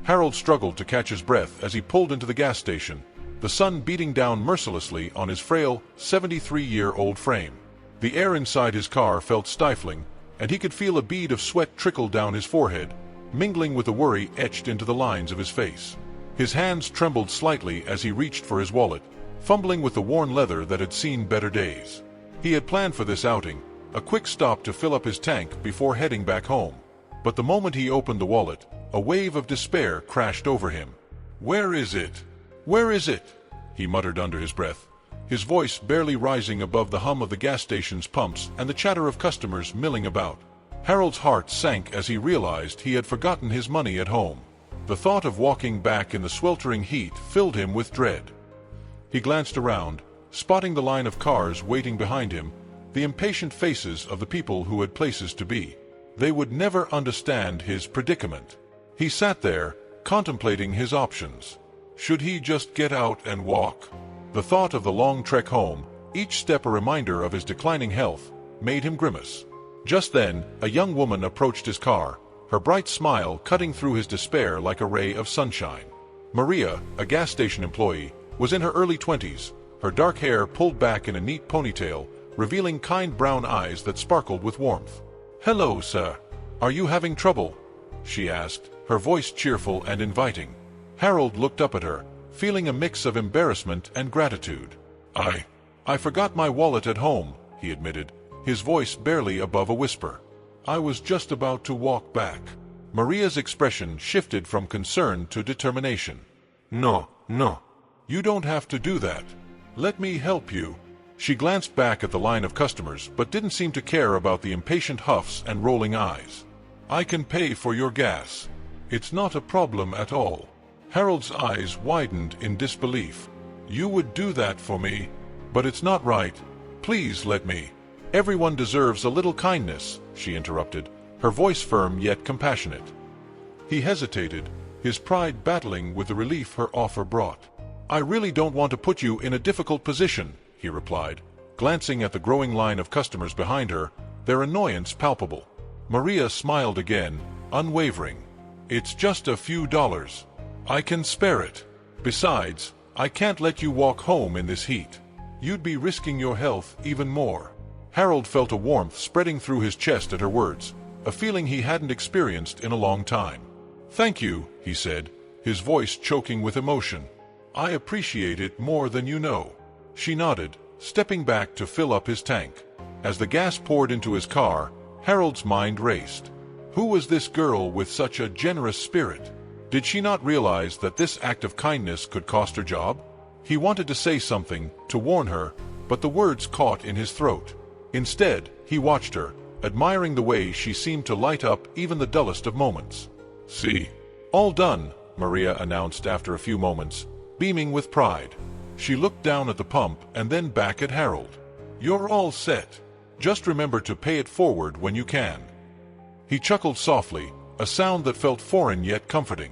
Harold struggled to catch his breath as he pulled into the gas station, the sun beating down mercilessly on his frail, 73-year-old frame. The air inside his car felt stifling, and he could feel a bead of sweat trickle down his forehead, mingling with the worry etched into the lines of his face. His hands trembled slightly as he reached for his wallet, fumbling with the worn leather that had seen better days. He had planned for this outing, a quick stop to fill up his tank before heading back home. But the moment he opened the wallet, a wave of despair crashed over him. "Where is it? Where is it?" he muttered under his breath, his voice barely rising above the hum of the gas station's pumps and the chatter of customers milling about. Harold's heart sank as he realized he had forgotten his money at home. The thought of walking back in the sweltering heat filled him with dread. He glanced around, spotting the line of cars waiting behind him, the impatient faces of the people who had places to be. They would never understand his predicament. He sat there, contemplating his options. Should he just get out and walk? The thought of the long trek home, each step a reminder of his declining health, made him grimace. Just then, a young woman approached his car, her bright smile cutting through his despair like a ray of sunshine. Maria, a gas station employee, was in her early 20s, her dark hair pulled back in a neat ponytail, revealing kind brown eyes that sparkled with warmth. "Hello, sir. Are you having trouble?" she asked, her voice cheerful and inviting. Harold looked up at her, feeling a mix of embarrassment and gratitude. I forgot my wallet at home," he admitted, his voice barely above a whisper. "I was just about to walk back." Maria's expression shifted from concern to determination. No, you don't have to do that. Let me help you." She glanced back at the line of customers but didn't seem to care about the impatient huffs and rolling eyes. "I can pay for your gas. It's not a problem at all." Harold's eyes widened in disbelief. "You would do that for me? But it's not right. Please let me." "Everyone deserves a little kindness," she interrupted, her voice firm yet compassionate. He hesitated, his pride battling with the relief her offer brought. "I really don't want to put you in a difficult position," he replied, glancing at the growing line of customers behind her, their annoyance palpable. Maria smiled again, unwavering. "It's just a few dollars. I can spare it. Besides, I can't let you walk home in this heat. You'd be risking your health even more." Harold felt a warmth spreading through his chest at her words, a feeling he hadn't experienced in a long time. "Thank you," he said, his voice choking with emotion. "I appreciate it more than you know." She nodded, stepping back to fill up his tank. As the gas poured into his car, Harold's mind raced. Who was this girl with such a generous spirit? Did she not realize that this act of kindness could cost her job? He wanted to say something, to warn her, but the words caught in his throat. Instead, he watched her, admiring the way she seemed to light up even the dullest of moments. "See? All done," Maria announced after a few moments, beaming with pride. She looked down at the pump and then back at Harold. "You're all set. Just remember to pay it forward when you can." He chuckled softly, a sound that felt foreign yet comforting.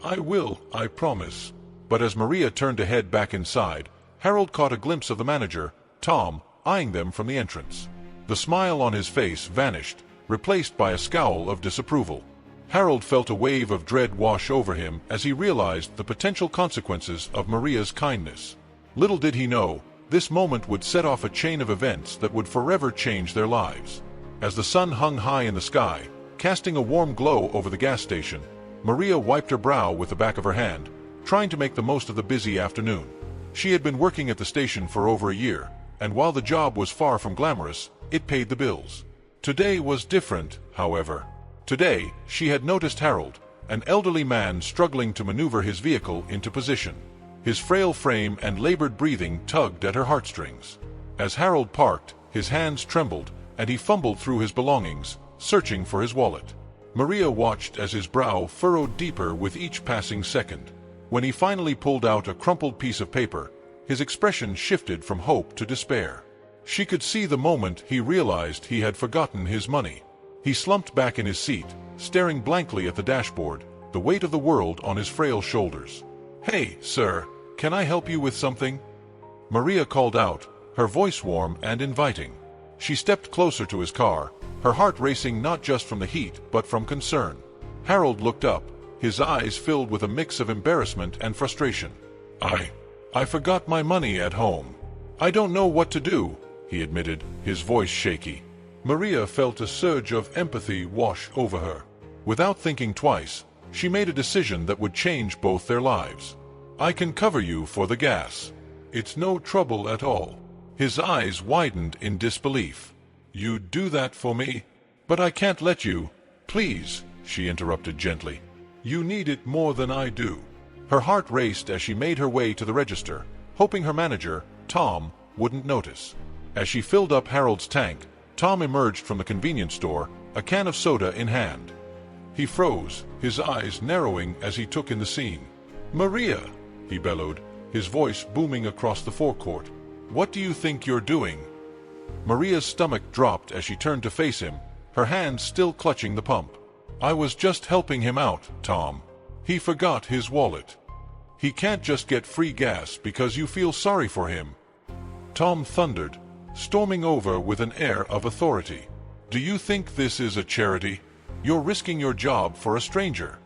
"I will, I promise." But as Maria turned to head back inside, Harold caught a glimpse of the manager, Tom, eyeing them from the entrance. The smile on his face vanished, replaced by a scowl of disapproval. Harold felt a wave of dread wash over him as he realized the potential consequences of Maria's kindness. Little did he know, this moment would set off a chain of events that would forever change their lives. As the sun hung high in the sky, casting a warm glow over the gas station, Maria wiped her brow with the back of her hand, trying to make the most of the busy afternoon. She had been working at the station for over a year, and while the job was far from glamorous, it paid the bills. Today was different, however. Today, she had noticed Harold, an elderly man struggling to maneuver his vehicle into position. His frail frame and labored breathing tugged at her heartstrings. As Harold parked, his hands trembled, and he fumbled through his belongings, searching for his wallet. Maria watched as his brow furrowed deeper with each passing second. When he finally pulled out a crumpled piece of paper, his expression shifted from hope to despair. She could see the moment he realized he had forgotten his money. He slumped back in his seat, staring blankly at the dashboard, the weight of the world on his frail shoulders. "Hey, sir, can I help you with something?" Maria called out, her voice warm and inviting. She stepped closer to his car, her heart racing not just from the heat but from concern. Harold looked up, his eyes filled with a mix of embarrassment and frustration. I forgot my money at home. I don't know what to do," he admitted, his voice shaky. Maria felt a surge of empathy wash over her. Without thinking twice, she made a decision that would change both their lives. "I can cover you for the gas. It's no trouble at all." His eyes widened in disbelief. "You'd do that for me? But I can't let you." "Please," she interrupted gently. "You need it more than I do." Her heart raced as she made her way to the register, hoping her manager, Tom, wouldn't notice. As she filled up Harold's tank, Tom emerged from the convenience store, a can of soda in hand. He froze, his eyes narrowing as he took in the scene. "Maria!" he bellowed, his voice booming across the forecourt. "What do you think you're doing?" Maria's stomach dropped as she turned to face him, her hands still clutching the pump. "I was just helping him out, Tom. He forgot his wallet. He can't just get free gas because you feel sorry for him," Tom thundered, storming over with an air of authority. "Do you think this is a charity? You're risking your job for a stranger."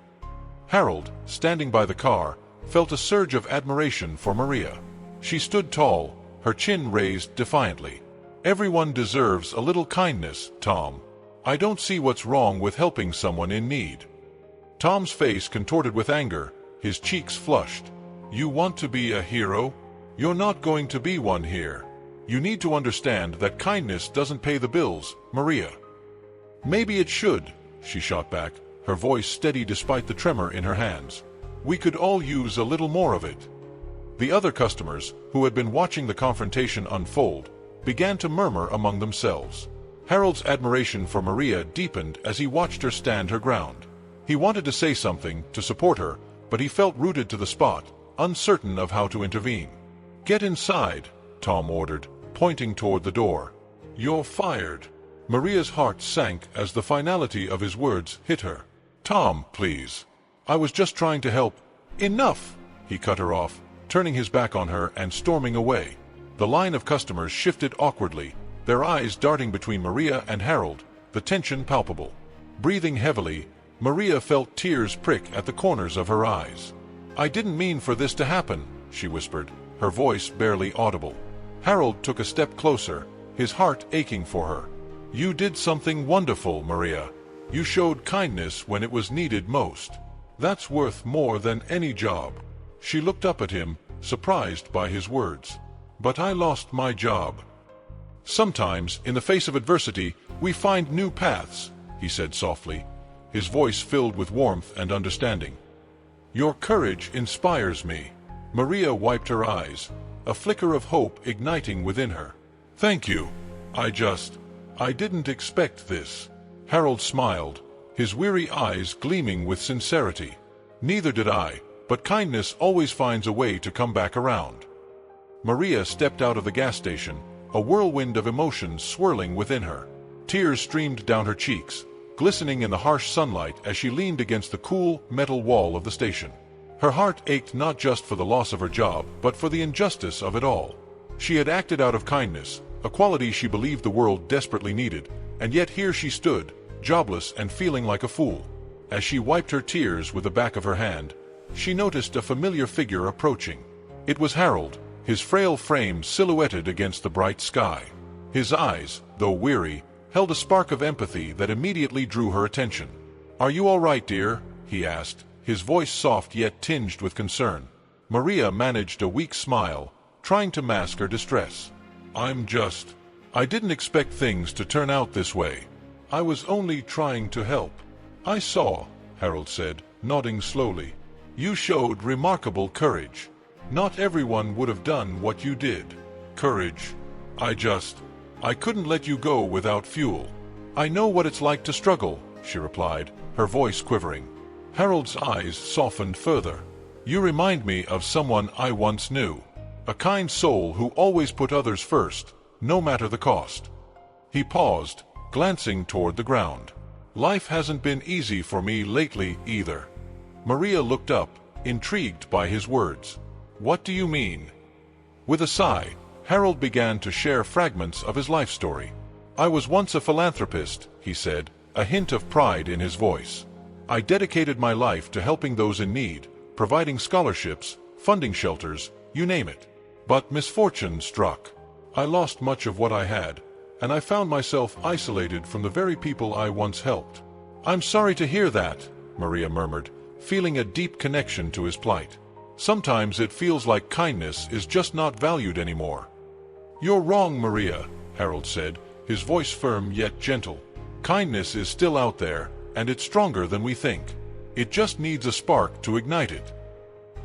Harold, standing by the car, felt a surge of admiration for Maria. She stood tall, her chin raised defiantly. "Everyone deserves a little kindness, Tom. I don't see what's wrong with helping someone in need." Tom's face contorted with anger, his cheeks flushed. "You want to be a hero? You're not going to be one here. You need to understand that kindness doesn't pay the bills, Maria." "Maybe it should," she shot back, her voice steady despite the tremor in her hands. "We could all use a little more of it." The other customers, who had been watching the confrontation unfold, began to murmur among themselves. Harold's admiration for Maria deepened as he watched her stand her ground. He wanted to say something to support her, but he felt rooted to the spot, uncertain of how to intervene. "Get inside," Tom ordered, pointing toward the door. "You're fired." Maria's heart sank as the finality of his words hit her. "Tom, please. I was just trying to help." "Enough!" he cut her off, turning his back on her and storming away. The line of customers shifted awkwardly, their eyes darting between Maria and Harold, the tension palpable. Breathing heavily, Maria felt tears prick at the corners of her eyes. "I didn't mean for this to happen," she whispered, her voice barely audible. Harold took a step closer, his heart aching for her. "You did something wonderful, Maria. You showed kindness when it was needed most. That's worth more than any job." She looked up at him, surprised by his words. "But I lost my job." "Sometimes, in the face of adversity, we find new paths," he said softly, his voice filled with warmth and understanding. "Your courage inspires me." Maria wiped her eyes, a flicker of hope igniting within her. "Thank you. I didn't expect this." Harold smiled, his weary eyes gleaming with sincerity. "Neither did I, but kindness always finds a way to come back around." Maria stepped out of the gas station, a whirlwind of emotions swirling within her. Tears streamed down her cheeks, glistening in the harsh sunlight as she leaned against the cool, metal wall of the station. Her heart ached not just for the loss of her job, but for the injustice of it all. She had acted out of kindness, a quality she believed the world desperately needed, and yet here she stood, jobless and feeling like a fool. As she wiped her tears with the back of her hand, she noticed a familiar figure approaching. It was Harold, his frail frame silhouetted against the bright sky. His eyes, though weary, held a spark of empathy that immediately drew her attention. "Are you all right, dear?" he asked, his voice soft yet tinged with concern. Maria managed a weak smile, trying to mask her distress. I didn't expect things to turn out this way. I was only trying to help." "I saw," Harold said, nodding slowly. "You showed remarkable courage. Not everyone would have done what you did." "Courage. I couldn't let you go without fuel." "I know what it's like to struggle," she replied, her voice quivering. Harold's eyes softened further. "You remind me of someone I once knew. A kind soul who always put others first, no matter the cost." He paused, glancing toward the ground. "Life hasn't been easy for me lately either." Maria looked up, intrigued by his words. "What do you mean?" With a sigh, Harold began to share fragments of his life story. "I was once a philanthropist," he said, a hint of pride in his voice. I dedicated my life to helping those in need, providing scholarships, funding shelters, you name it. But misfortune struck. I lost much of what I had, and I found myself isolated from the very people I once helped. I'm sorry to hear that, Maria murmured, feeling a deep connection to his plight. Sometimes it feels like kindness is just not valued anymore. You're wrong, Maria, Harold said, his voice firm yet gentle. Kindness is still out there, and it's stronger than we think. It just needs a spark to ignite it.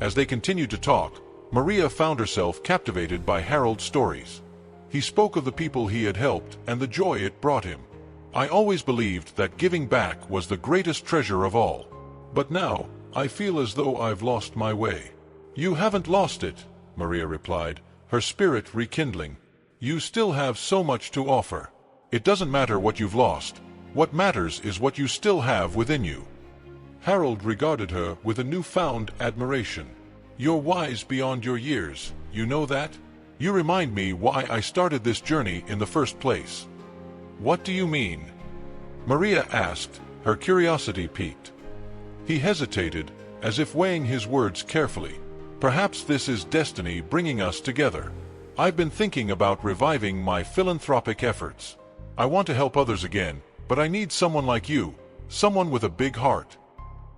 As they continued to talk, Maria found herself captivated by Harold's stories. He spoke of the people he had helped and the joy it brought him. I always believed that giving back was the greatest treasure of all. But now, I feel as though I've lost my way. You haven't lost it, Maria replied, her spirit rekindling. You still have so much to offer. It doesn't matter what you've lost. What matters is what you still have within you. Harold regarded her with a newfound admiration. You're wise beyond your years, you know that? You remind me why I started this journey in the first place. What do you mean? Maria asked, her curiosity piqued. He hesitated, as if weighing his words carefully. Perhaps this is destiny bringing us together. I've been thinking about reviving my philanthropic efforts. I want to help others again, but I need someone like you, someone with a big heart.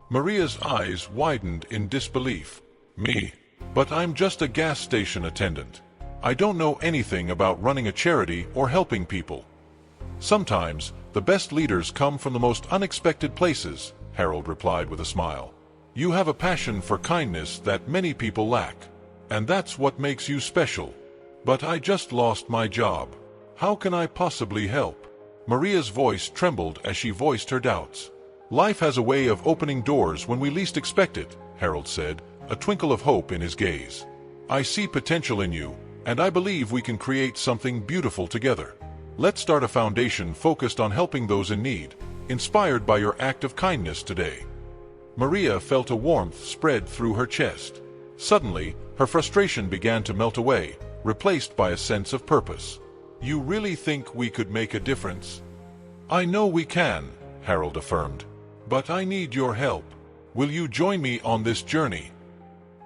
Maria's eyes widened in disbelief. Me? But I'm just a gas station attendant. I don't know anything about running a charity or helping people. Sometimes, the best leaders come from the most unexpected places, Harold replied with a smile. You have a passion for kindness that many people lack, and that's what makes you special. But I just lost my job. How can I possibly help? Maria's voice trembled as she voiced her doubts. Life has a way of opening doors when we least expect it, Harold said, a twinkle of hope in his gaze. I see potential in you, and I believe we can create something beautiful together. Let's start a foundation focused on helping those in need, inspired by your act of kindness today. Maria felt a warmth spread through her chest. Suddenly, her frustration began to melt away, replaced by a sense of purpose. You really think we could make a difference? I know we can, Harold affirmed. But I need your help. Will you join me on this journey?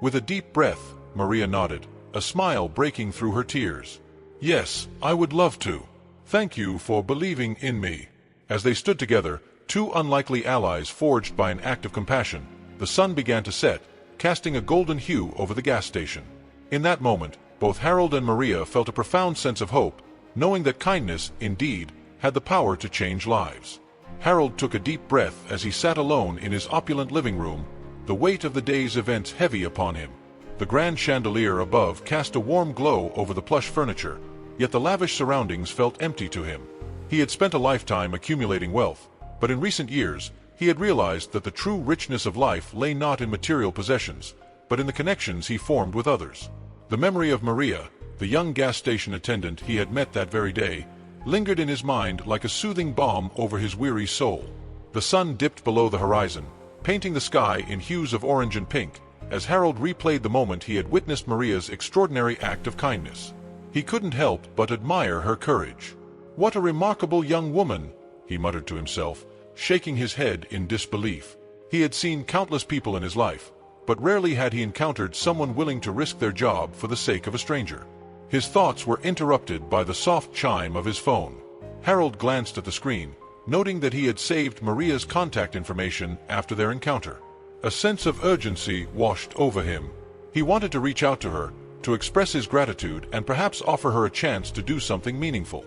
With a deep breath, Maria nodded, a smile breaking through her tears. Yes, I would love to. Thank you for believing in me. As they stood together, two unlikely allies forged by an act of compassion, the sun began to set, casting a golden hue over the gas station. In that moment, both Harold and Maria felt a profound sense of hope, knowing that kindness, indeed, had the power to change lives. Harold took a deep breath as he sat alone in his opulent living room, the weight of the day's events heavy upon him. The grand chandelier above cast a warm glow over the plush furniture, yet the lavish surroundings felt empty to him. He had spent a lifetime accumulating wealth, but in recent years, he had realized that the true richness of life lay not in material possessions, but in the connections he formed with others. The memory of Maria, the young gas station attendant he had met that very day, lingered in his mind like a soothing balm over his weary soul. The sun dipped below the horizon, painting the sky in hues of orange and pink, as Harold replayed the moment he had witnessed Maria's extraordinary act of kindness. He couldn't help but admire her courage. What a remarkable young woman, he muttered to himself, shaking his head in disbelief. He had seen countless people in his life, but rarely had he encountered someone willing to risk their job for the sake of a stranger. His thoughts were interrupted by the soft chime of his phone. Harold glanced at the screen, noting that he had saved Maria's contact information after their encounter. A sense of urgency washed over him. He wanted to reach out to her, to express his gratitude and perhaps offer her a chance to do something meaningful.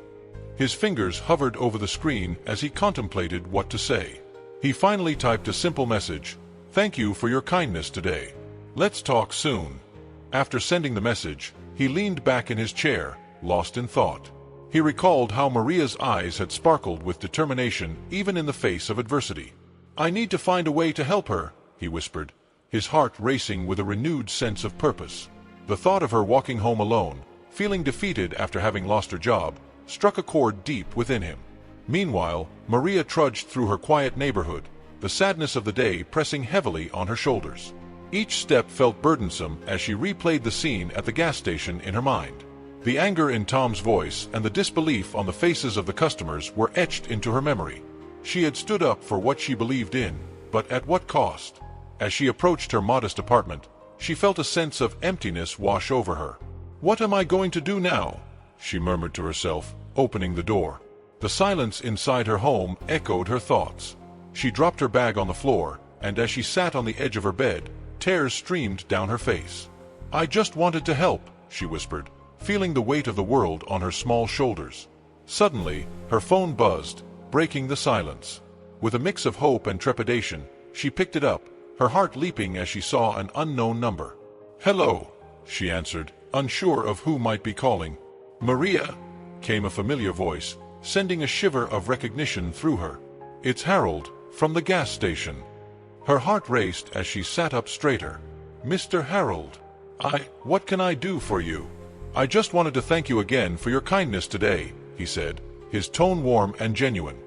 His fingers hovered over the screen as he contemplated what to say. He finally typed a simple message, "Thank you for your kindness today. Let's talk soon." After sending the message, he leaned back in his chair, lost in thought. He recalled how Maria's eyes had sparkled with determination even in the face of adversity. "I need to find a way to help her," he whispered, his heart racing with a renewed sense of purpose. The thought of her walking home alone, feeling defeated after having lost her job, struck a chord deep within him. Meanwhile, Maria trudged through her quiet neighborhood, the sadness of the day pressing heavily on her shoulders. Each step felt burdensome as she replayed the scene at the gas station in her mind. The anger in Tom's voice and the disbelief on the faces of the customers were etched into her memory. She had stood up for what she believed in, but at what cost? As she approached her modest apartment, she felt a sense of emptiness wash over her. "What am I going to do now?" she murmured to herself, opening the door. The silence inside her home echoed her thoughts. She dropped her bag on the floor, and as she sat on the edge of her bed, tears streamed down her face. "I just wanted to help," she whispered, feeling the weight of the world on her small shoulders. Suddenly, her phone buzzed, breaking the silence. With a mix of hope and trepidation, she picked it up, her heart leaping as she saw an unknown number. "Hello," she answered, unsure of who might be calling. "Maria," came a familiar voice, sending a shiver of recognition through her. "It's Harold, from the gas station." Her heart raced as she sat up straighter. "Mr. Harold, what can I do for you?" "I just wanted to thank you again for your kindness today," he said, his tone warm and genuine.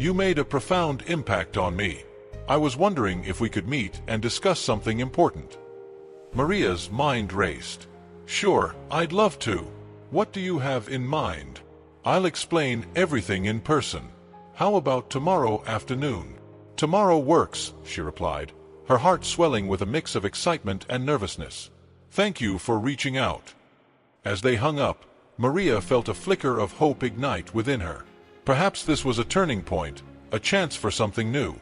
"You made a profound impact on me. I was wondering if we could meet and discuss something important." Maria's mind raced. "Sure, I'd love to. What do you have in mind?" "I'll explain everything in person. How about tomorrow afternoon?" "Tomorrow works," she replied, her heart swelling with a mix of excitement and nervousness. "Thank you for reaching out." As they hung up, Maria felt a flicker of hope ignite within her. Perhaps this was a turning point, a chance for something new.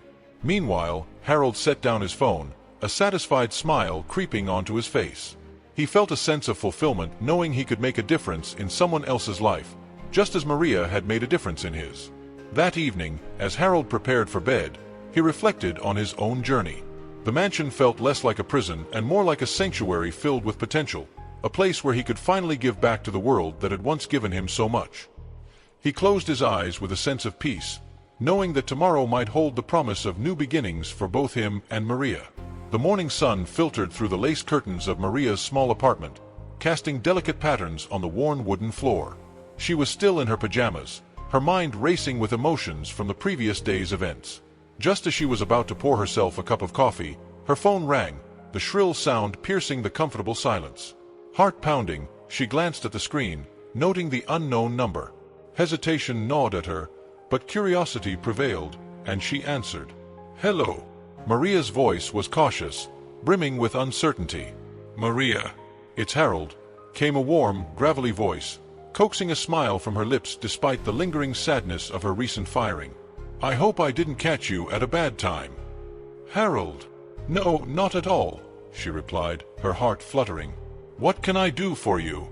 Meanwhile, Harold set down his phone, a satisfied smile creeping onto his face. He felt a sense of fulfillment knowing he could make a difference in someone else's life, just as Maria had made a difference in his. That evening, as Harold prepared for bed, he reflected on his own journey. The mansion felt less like a prison and more like a sanctuary filled with potential, a place where he could finally give back to the world that had once given him so much. He closed his eyes with a sense of peace, knowing that tomorrow might hold the promise of new beginnings for both him and Maria. The morning sun filtered through the lace curtains of Maria's small apartment, casting delicate patterns on the worn wooden floor. She was still in her pajamas, her mind racing with emotions from the previous day's events. Just as she was about to pour herself a cup of coffee, her phone rang, the shrill sound piercing the comfortable silence. Heart pounding, she glanced at the screen, noting the unknown number. Hesitation gnawed at her, but curiosity prevailed, and she answered. "Hello." Maria's voice was cautious, brimming with uncertainty. "Maria, it's Harold," came a warm, gravelly voice, coaxing a smile from her lips despite the lingering sadness of her recent firing. "I hope I didn't catch you at a bad time." "Harold." "No, not at all," she replied, her heart fluttering. "What can I do for you?"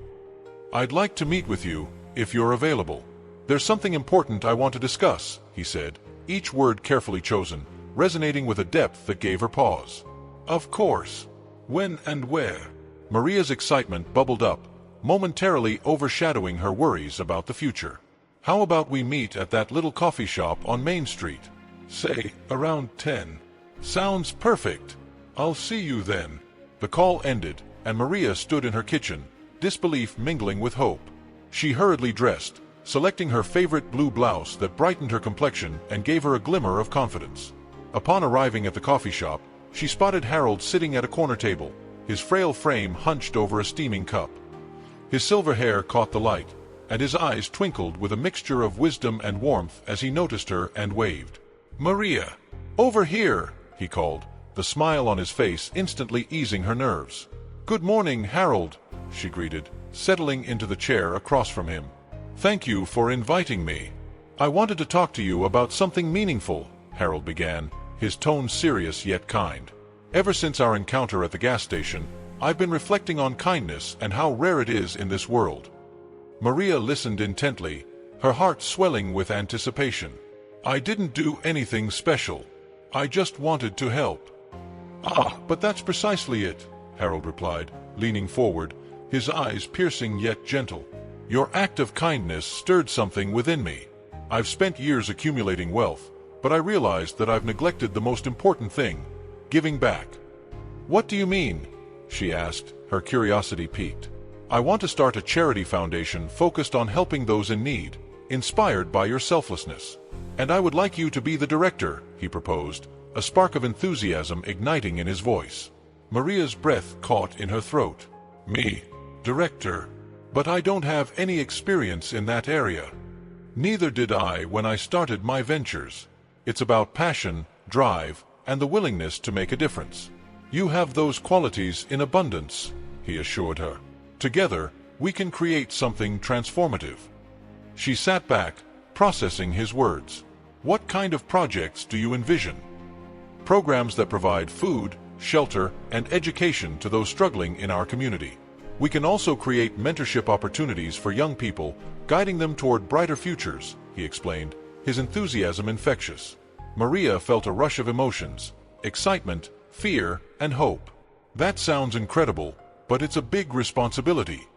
"I'd like to meet with you, if you're available." "There's something important I want to discuss," he said, each word carefully chosen, resonating with a depth that gave her pause. "Of course. When and where?" Maria's excitement bubbled up, momentarily overshadowing her worries about the future. "How about we meet at that little coffee shop on Main Street? Say, around 10. "Sounds perfect. I'll see you then." The call ended, and Maria stood in her kitchen, disbelief mingling with hope. She hurriedly dressed, selecting her favorite blue blouse that brightened her complexion and gave her a glimmer of confidence. Upon arriving at the coffee shop, she spotted Harold sitting at a corner table, his frail frame hunched over a steaming cup. His silver hair caught the light, and his eyes twinkled with a mixture of wisdom and warmth as he noticed her and waved. "Maria! Over here!" he called, the smile on his face instantly easing her nerves. "Good morning, Harold," she greeted, settling into the chair across from him. "Thank you for inviting me. I wanted to talk to you about something meaningful," Harold began, his tone serious yet kind. "Ever since our encounter at the gas station, I've been reflecting on kindness and how rare it is in this world." Maria listened intently, her heart swelling with anticipation. "I didn't do anything special. I just wanted to help." "Ah, but that's precisely it," Harold replied, leaning forward, his eyes piercing yet gentle. "Your act of kindness stirred something within me. I've spent years accumulating wealth, but I realized that I've neglected the most important thing, giving back." "What do you mean?" she asked, her curiosity piqued. "I want to start a charity foundation focused on helping those in need, inspired by your selflessness. And I would like you to be the director," he proposed, a spark of enthusiasm igniting in his voice. Maria's breath caught in her throat. "Me? Director? But I don't have any experience in that area." "Neither did I when I started my ventures. It's about passion, drive, and the willingness to make a difference. You have those qualities in abundance, he assured her. Together, we can create something transformative. She sat back, processing his words. What kind of projects do you envision? Programs that provide food, shelter, and education to those struggling in our community. We can also create mentorship opportunities for young people, guiding them toward brighter futures, he explained, his enthusiasm infectious. Maria felt a rush of emotions, excitement, fear, and hope. That sounds incredible, but it's a big responsibility.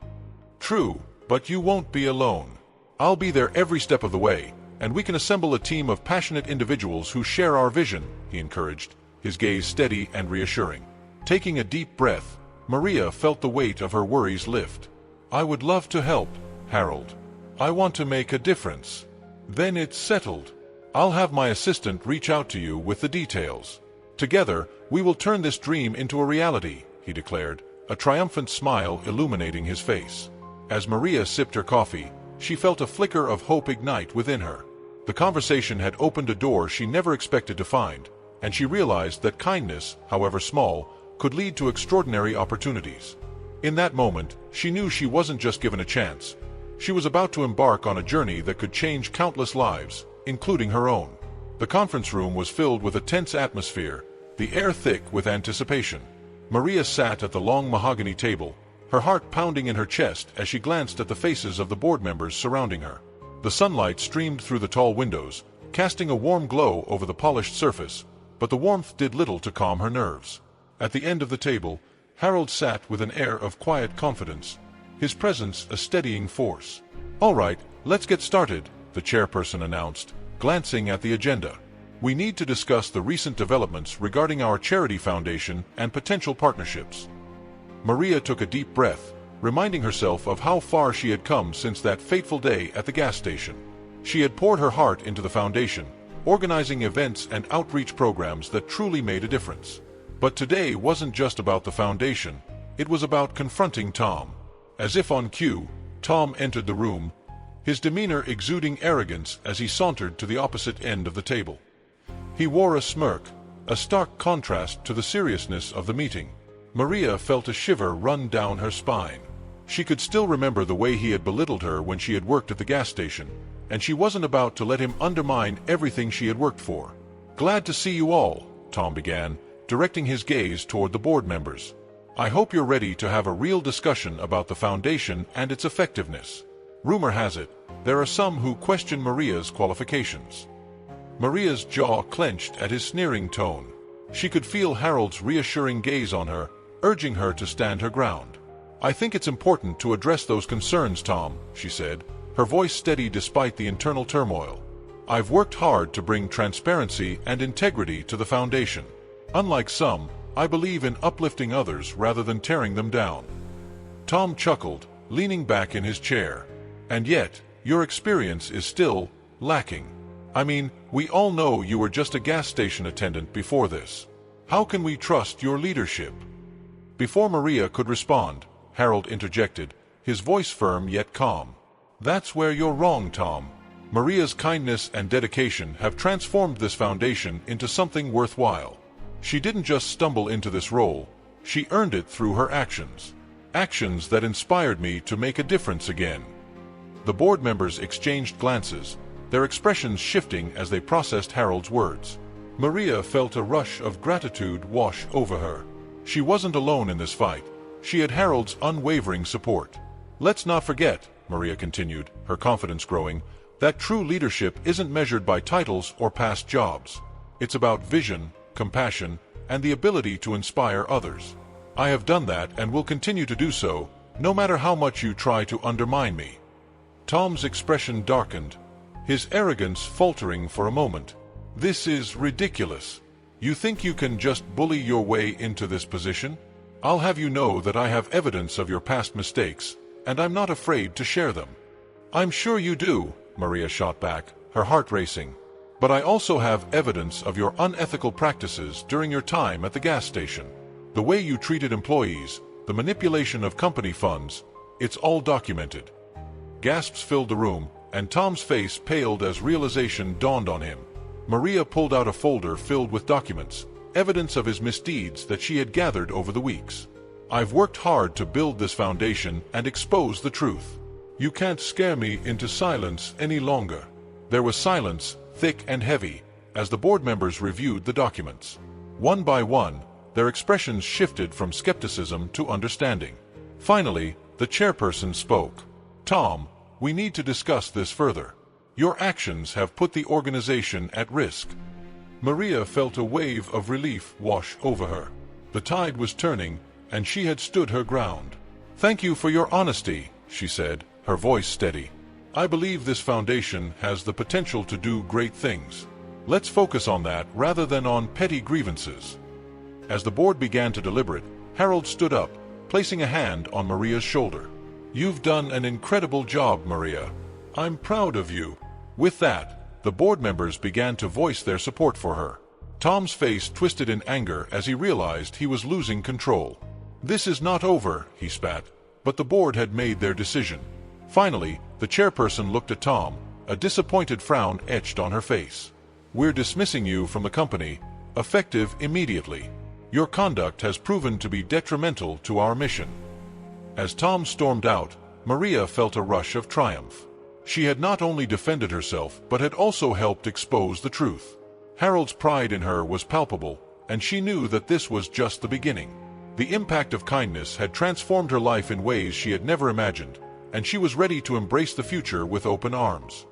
True, but you won't be alone. I'll be there every step of the way, and we can assemble a team of passionate individuals who share our vision, he encouraged, his gaze steady and reassuring. Taking a deep breath, Maria felt the weight of her worries lift. I would love to help, Harold. I want to make a difference. Then it's settled. I'll have my assistant reach out to you with the details. Together, we will turn this dream into a reality, he declared, a triumphant smile illuminating his face. As Maria sipped her coffee, she felt a flicker of hope ignite within her. The conversation had opened a door she never expected to find, and she realized that kindness, however small, could lead to extraordinary opportunities. In that moment, she knew she wasn't just given a chance. She was about to embark on a journey that could change countless lives, including her own. The conference room was filled with a tense atmosphere, the air thick with anticipation. Maria sat at the long mahogany table, her heart pounding in her chest as she glanced at the faces of the board members surrounding her. The sunlight streamed through the tall windows, casting a warm glow over the polished surface, but the warmth did little to calm her nerves. At the end of the table, Harold sat with an air of quiet confidence, his presence a steadying force. All right, let's get started, the chairperson announced, glancing at the agenda. We need to discuss the recent developments regarding our charity foundation and potential partnerships. Maria took a deep breath, reminding herself of how far she had come since that fateful day at the gas station. She had poured her heart into the foundation, organizing events and outreach programs that truly made a difference. But today wasn't just about the foundation, it was about confronting Tom. As if on cue, Tom entered the room, his demeanor exuding arrogance as he sauntered to the opposite end of the table. He wore a smirk, a stark contrast to the seriousness of the meeting. Maria felt a shiver run down her spine. She could still remember the way he had belittled her when she had worked at the gas station, and she wasn't about to let him undermine everything she had worked for. Glad to see you all, Tom began, directing his gaze toward the board members. I hope you're ready to have a real discussion about the foundation and its effectiveness. Rumor has it, there are some who question Maria's qualifications. Maria's jaw clenched at his sneering tone. She could feel Harold's reassuring gaze on her, urging her to stand her ground. I think it's important to address those concerns, Tom, she said, her voice steady despite the internal turmoil. I've worked hard to bring transparency and integrity to the foundation. Unlike some, I believe in uplifting others rather than tearing them down. Tom chuckled, leaning back in his chair. And yet, your experience is still lacking. I mean, we all know you were just a gas station attendant before this. How can we trust your leadership? Before Maria could respond, Harold interjected, his voice firm yet calm. That's where you're wrong, Tom. Maria's kindness and dedication have transformed this foundation into something worthwhile. She didn't just stumble into this role, she earned it through her actions. Actions that inspired me to make a difference again. The board members exchanged glances, their expressions shifting as they processed Harold's words. Maria felt a rush of gratitude wash over her. She wasn't alone in this fight. She had Harold's unwavering support. Let's not forget, Maria continued, her confidence growing, that true leadership isn't measured by titles or past jobs. It's about vision, compassion, and the ability to inspire others. I have done that and will continue to do so, no matter how much you try to undermine me. Tom's expression darkened, his arrogance faltering for a moment. This is ridiculous. You think you can just bully your way into this position? I'll have you know that I have evidence of your past mistakes, and I'm not afraid to share them. I'm sure you do, Maria shot back, her heart racing. But I also have evidence of your unethical practices during your time at the gas station. The way you treated employees, the manipulation of company funds, it's all documented. Gasps filled the room, and Tom's face paled as realization dawned on him. Maria pulled out a folder filled with documents, evidence of his misdeeds that she had gathered over the weeks. I've worked hard to build this foundation and expose the truth. You can't scare me into silence any longer. There was silence, thick and heavy, as the board members reviewed the documents. One by one, their expressions shifted from skepticism to understanding. Finally, the chairperson spoke. Tom, we need to discuss this further. Your actions have put the organization at risk. Maria felt a wave of relief wash over her. The tide was turning, and she had stood her ground. Thank you for your honesty, she said, her voice steady. I believe this foundation has the potential to do great things. Let's focus on that rather than on petty grievances. As the board began to deliberate, Harold stood up, placing a hand on Maria's shoulder. You've done an incredible job, Maria. I'm proud of you. With that, the board members began to voice their support for her. Tom's face twisted in anger as he realized he was losing control. This is not over, he spat, but the board had made their decision. Finally, the chairperson looked at Tom, a disappointed frown etched on her face. We're dismissing you from the company, effective immediately. Your conduct has proven to be detrimental to our mission. As Tom stormed out, Maria felt a rush of triumph. She had not only defended herself but had also helped expose the truth. Harold's pride in her was palpable, and she knew that this was just the beginning. The impact of kindness had transformed her life in ways she had never imagined, and she was ready to embrace the future with open arms.